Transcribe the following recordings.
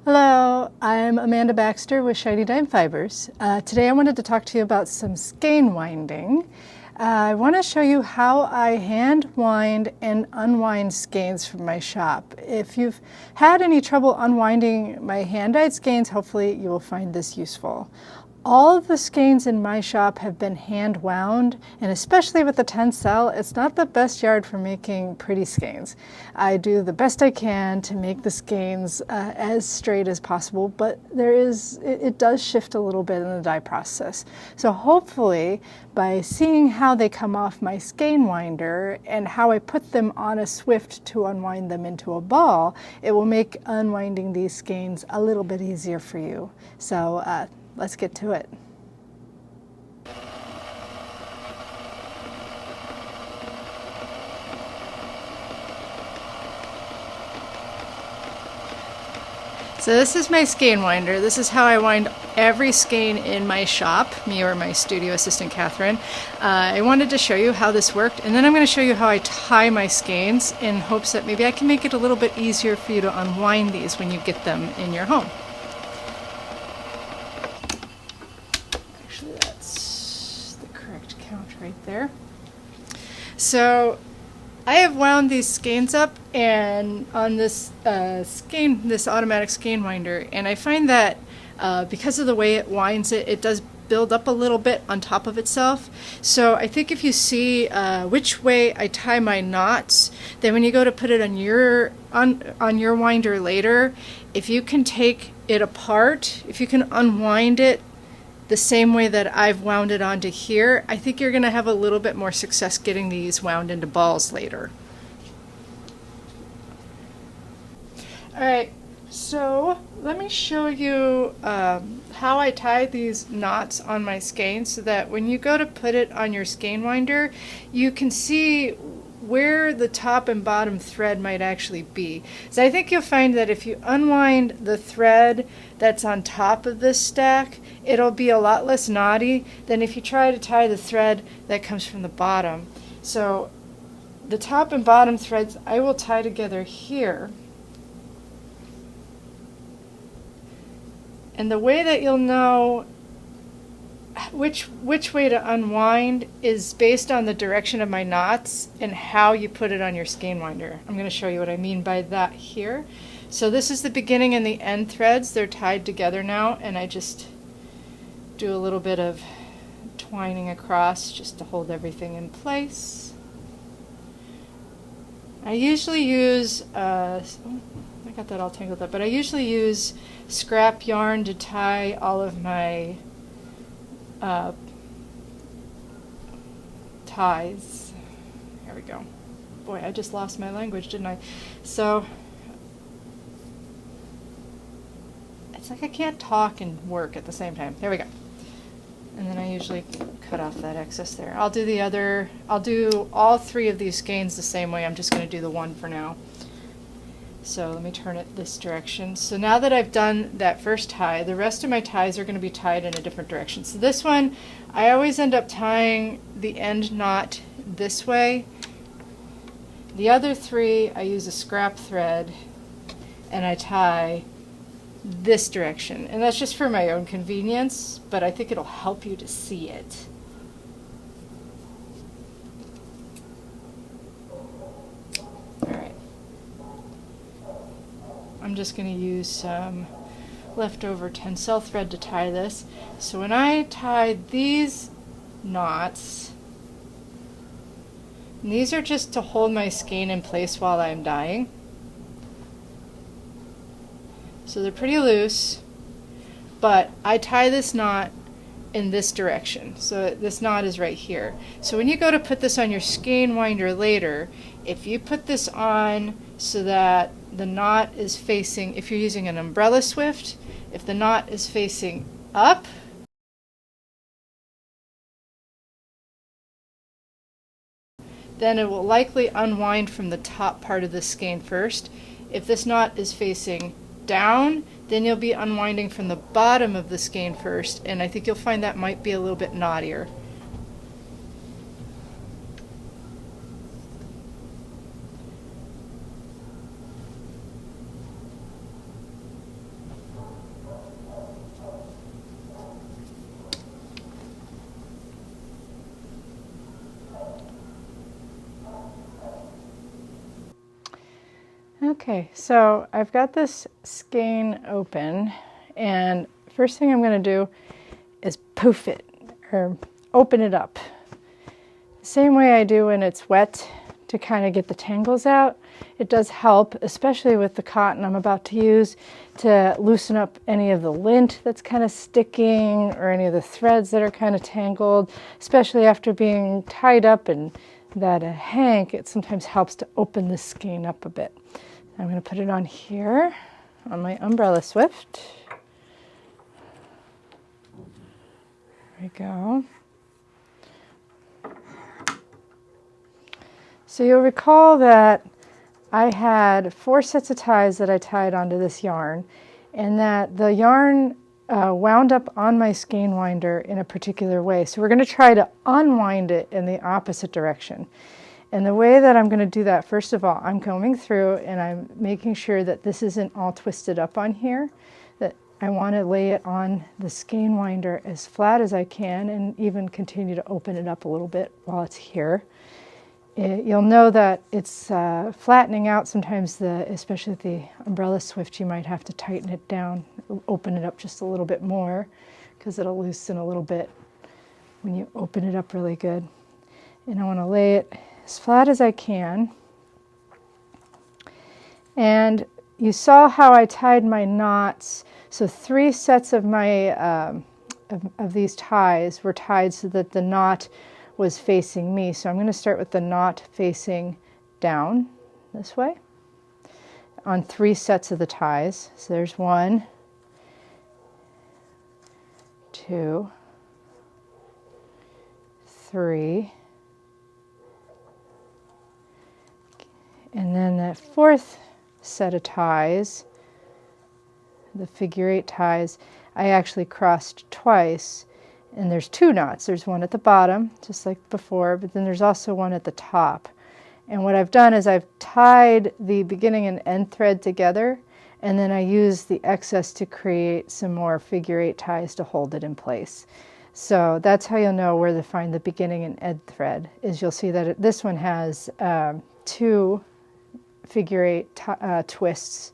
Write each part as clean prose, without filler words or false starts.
Hello, I'm Amanda Baxter with Shiny Dime Fibers. Today I wanted to talk to you about some skein winding. I want to show you how I hand wind and unwind skeins from my shop. If you've had any trouble unwinding my hand-dyed skeins, hopefully you will find this useful. All of the skeins in my shop have been hand wound, and especially with the tencel, it's not the best yard for making pretty skeins. I do the best I can to make the skeins as straight as possible, but it does shift a little bit in the dye process. So hopefully, by seeing how they come off my skein winder and how I put them on a swift to unwind them into a ball, it will make unwinding these skeins a little bit easier for you. So let's get to it. So this is my skein winder. This is how I wind every skein in my shop, me or my studio assistant, Catherine. I wanted to show you how this worked, and then I'm going to show you how I tie my skeins in hopes that maybe I can make it a little bit easier for you to unwind these when you get them in your home. Actually, that's the correct count right there. So I have wound these skeins up and on this this automatic skein winder, and I find that because of the way it winds it, it does build up a little bit on top of itself. So I think if you see which way I tie my knots, then when you go to put it on your winder later, if you can take it apart, if you can unwind it the same way that I've wound it onto here, I think you're going to have a little bit more success getting these wound into balls later. Alright, so let me show you how I tie these knots on my skein so that when you go to put it on your skein winder, you can see where the top and bottom thread might actually be. So I think you'll find that if you unwind the thread that's on top of this stack, it'll be a lot less knotty than if you try to tie the thread that comes from the bottom. So the top and bottom threads I will tie together here. And the way that you'll know which way to unwind is based on the direction of my knots and how you put it on your skein winder. I'm going to show you what I mean by that here. So this is the beginning and the end threads. They're tied together now, and I just do a little bit of twining across just to hold everything in place. I usually use I got that all tangled up, but I usually use scrap yarn to tie all of my ties. There we go. Boy, I just lost my language, didn't I? So it's like I can't talk and work at the same time. There we go. And then I usually cut off that excess there. I'll do all three of these skeins the same way. I'm just going to do the one for now. So let me turn it this direction. So now that I've done that first tie, the rest of my ties are going to be tied in a different direction. So this one, I always end up tying the end knot this way. The other three, I use a scrap thread and I tie this direction. And that's just for my own convenience, but I think it'll help you to see it. I'm just going to use some leftover tencel thread to tie this. So when I tie these knots, and these are just to hold my skein in place while I'm dyeing. So they're pretty loose, but I tie this knot in this direction. So this knot is right here. So when you go to put this on your skein winder later, if you put this on so that the knot is facing, if you're using an umbrella swift, if the knot is facing up, then it will likely unwind from the top part of the skein first. If this knot is facing down, then you'll be unwinding from the bottom of the skein first, and I think you'll find that might be a little bit knottier. Okay, so I've got this skein open, and first thing I'm going to do is poof it, or open it up. Same way I do when it's wet to kind of get the tangles out. It does help, especially with the cotton I'm about to use, to loosen up any of the lint that's kind of sticking or any of the threads that are kind of tangled, especially after being tied up in that hank. It sometimes helps to open the skein up a bit. I'm going to put it on here on my umbrella swift. There we go. So you'll recall that I had 4 sets of ties that I tied onto this yarn, and that the yarn wound up on my skein winder in a particular way. So we're going to try to unwind it in the opposite direction. And the way that I'm going to do that, first of all, I'm combing through and I'm making sure that this isn't all twisted up on here, that I want to lay it on the skein winder as flat as I can and even continue to open it up a little bit while it's here. You'll know that it's flattening out sometimes, especially the umbrella swift, you might have to tighten it down, open it up just a little bit more, because it'll loosen a little bit when you open it up really good. And I want to lay it as flat as I can. And you saw how I tied my knots. So 3 sets of my of these ties were tied so that the knot was facing me. So I'm going to start with the knot facing down this way on 3 sets of the ties. So there's 1, 2, 3, and then that 4th set of ties, the figure 8 ties, I actually crossed twice. And there's 2 knots. There's one at the bottom, just like before, but then there's also one at the top. And what I've done is I've tied the beginning and end thread together, and then I use the excess to create some more figure 8 ties to hold it in place. So that's how you'll know where to find the beginning and end thread, is you'll see that this one has 2 figure 8 twists.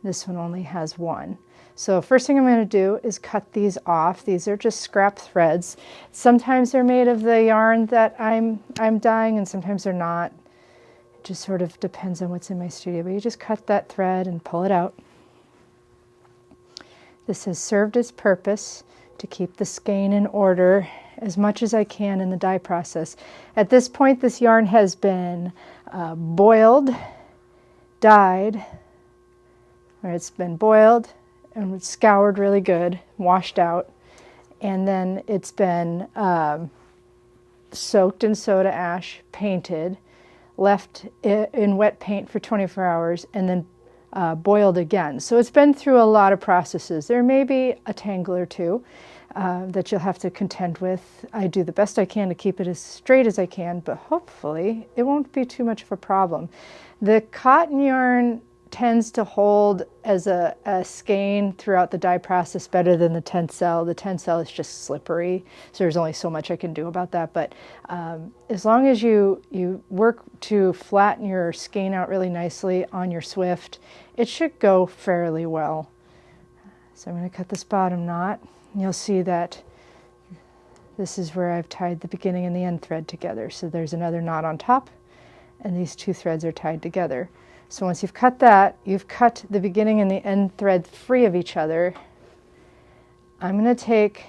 This one only has 1. So first thing I'm going to do is cut these off. These are just scrap threads. Sometimes they're made of the yarn that I'm dyeing, and sometimes they're not. It just sort of depends on what's in my studio. But you just cut that thread and pull it out. This has served its purpose to keep the skein in order as much as I can in the dye process. At this point, this yarn has been boiled, dyed, or it's been boiled and scoured really good, washed out, and then it's been soaked in soda ash, painted, left in wet paint for 24 hours, and then boiled again. So it's been through a lot of processes. There may be a tangle or two that you'll have to contend with. I do the best I can to keep it as straight as I can, but hopefully it won't be too much of a problem. The cotton yarn tends to hold as a skein throughout the dye process better than the tencel. The tencel is just slippery, so there's only so much I can do about that. But as long as you work to flatten your skein out really nicely on your swift, it should go fairly well. So I'm going to cut this bottom knot. You'll see that this is where I've tied the beginning and the end thread together. So there's another knot on top, and these 2 threads are tied together. So once you've cut that, you've cut the beginning and the end thread free of each other. I'm going to take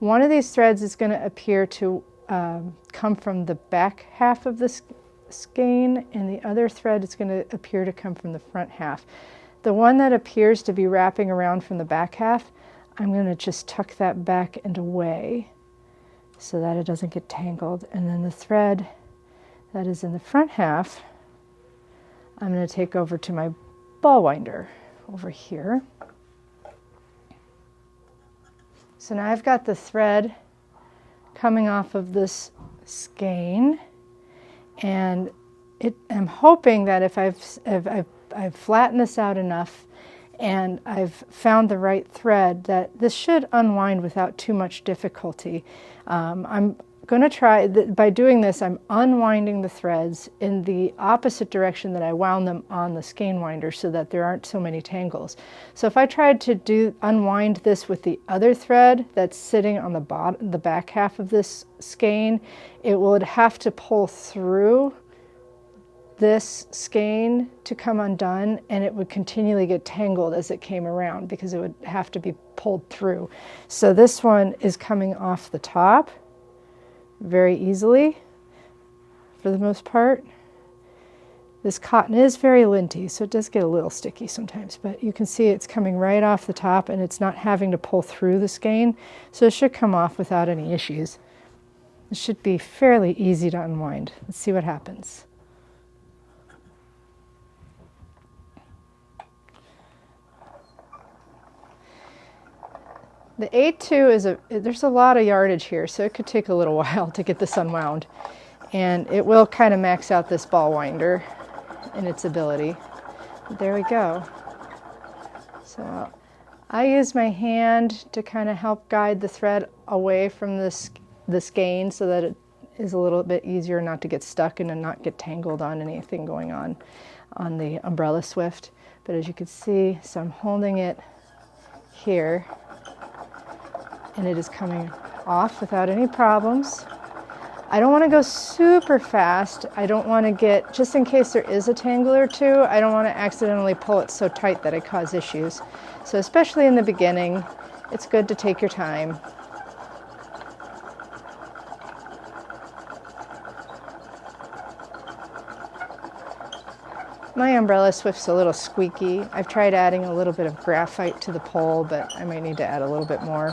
one of these threads is going to appear to come from the back half of the skein, and the other thread is going to appear to come from the front half. The one that appears to be wrapping around from the back half, I'm going to just tuck that back and away so that it doesn't get tangled. And then the thread that is in the front half, I'm going to take over to my Ballwinder over here. So now I've got the thread coming off of this skein, and I'm hoping that if I've flattened this out enough and I've found the right thread, that this should unwind without too much difficulty. I'm going to try, by doing this, I'm unwinding the threads in the opposite direction that I wound them on the skein winder so that there aren't so many tangles. So if I tried to unwind this with the other thread that's sitting on the bottom, the back half of this skein, it would have to pull through this skein to come undone, and it would continually get tangled as it came around because it would have to be pulled through. So this one is coming off the top very easily for the most part. This cotton is very linty, so it does get a little sticky sometimes, but you can see it's coming right off the top and it's not having to pull through the skein, so it should come off without any issues. It should be fairly easy to unwind. Let's see what happens. The A2 there's a lot of yardage here, so it could take a little while to get this unwound. And it will kind of max out this Ballwinder in its ability. But there we go. So I use my hand to kind of help guide the thread away from the skein so that it is a little bit easier not to get stuck and to not get tangled on anything going on the umbrella swift. But as you can see, so I'm holding it here, and it is coming off without any problems. I don't want to go super fast. I don't want to get, just in case there is a tangle or two, I don't want to accidentally pull it so tight that I cause issues. So especially in the beginning, it's good to take your time. My umbrella swift's a little squeaky. I've tried adding a little bit of graphite to the pole, but I might need to add a little bit more.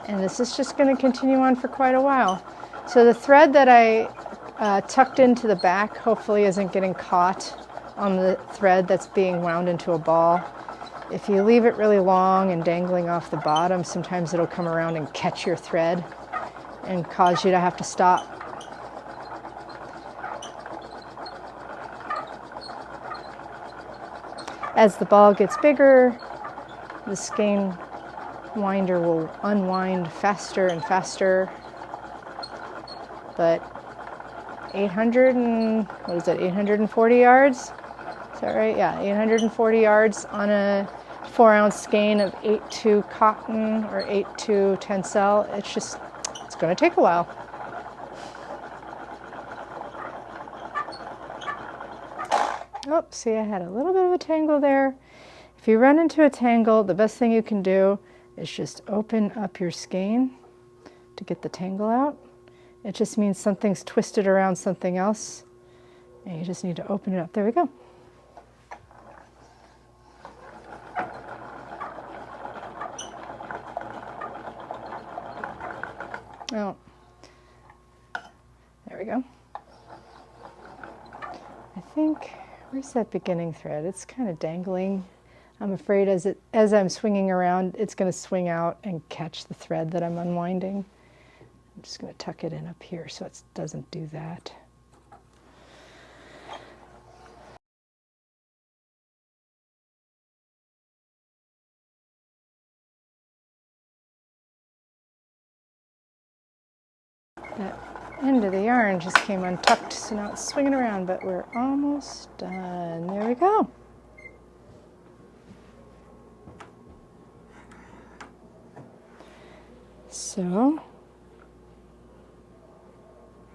And this is just going to continue on for quite a while. So the thread that I tucked into the back hopefully isn't getting caught on the thread that's being wound into a ball. If you leave it really long and dangling off the bottom, sometimes it'll come around and catch your thread and cause you to have to stop. As the ball gets bigger, the skein winder will unwind faster and faster. But 840 yards? Is that right? Yeah, 840 yards on a 4-ounce skein of 8-2 cotton or 8-2 tencel. It's going to take a while. Oh, see, I had a little bit of a tangle there. If you run into a tangle, the best thing you can do is just open up your skein to get the tangle out. It just means something's twisted around something else, and you just need to open it up. There we go. Oh, there we go. I think, where's that beginning thread? It's kind of dangling. I'm afraid as I'm swinging around, it's going to swing out and catch the thread that I'm unwinding. I'm just going to tuck it in up here so it doesn't do that. That end of the yarn just came untucked, so now it's swinging around, but we're almost done. There we go. So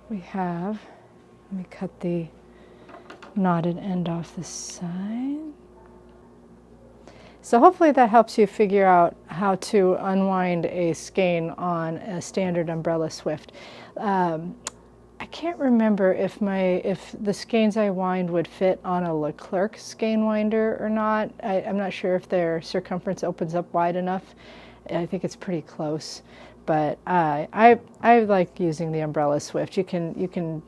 we have, let me cut the knotted end off the side. So hopefully that helps you figure out how to unwind a skein on a standard umbrella swift. I can't remember if the skeins I wind would fit on a Leclerc skein winder or not. I'm not sure if their circumference opens up wide enough. I think it's pretty close, but I like using the umbrella swift. You can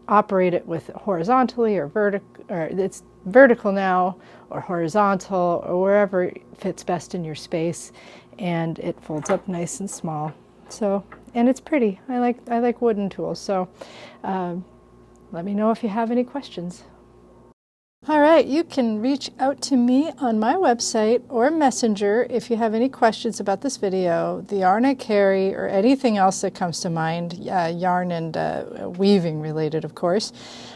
operate it with horizontally or vertical, or it's vertical now, or horizontal, or wherever it fits best in your space, and it folds up nice and small. So, and it's pretty. I like wooden tools. So, let me know if you have any questions. All right, you can reach out to me on my website or Messenger if you have any questions about this video, the yarn I carry, or anything else that comes to mind, yarn and weaving related, of course.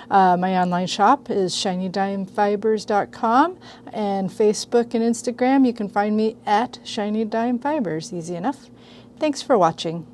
My online shop is shinydimefibers.com, and Facebook and Instagram, you can find me at Shiny Dime Fibers. Easy enough. Thanks for watching.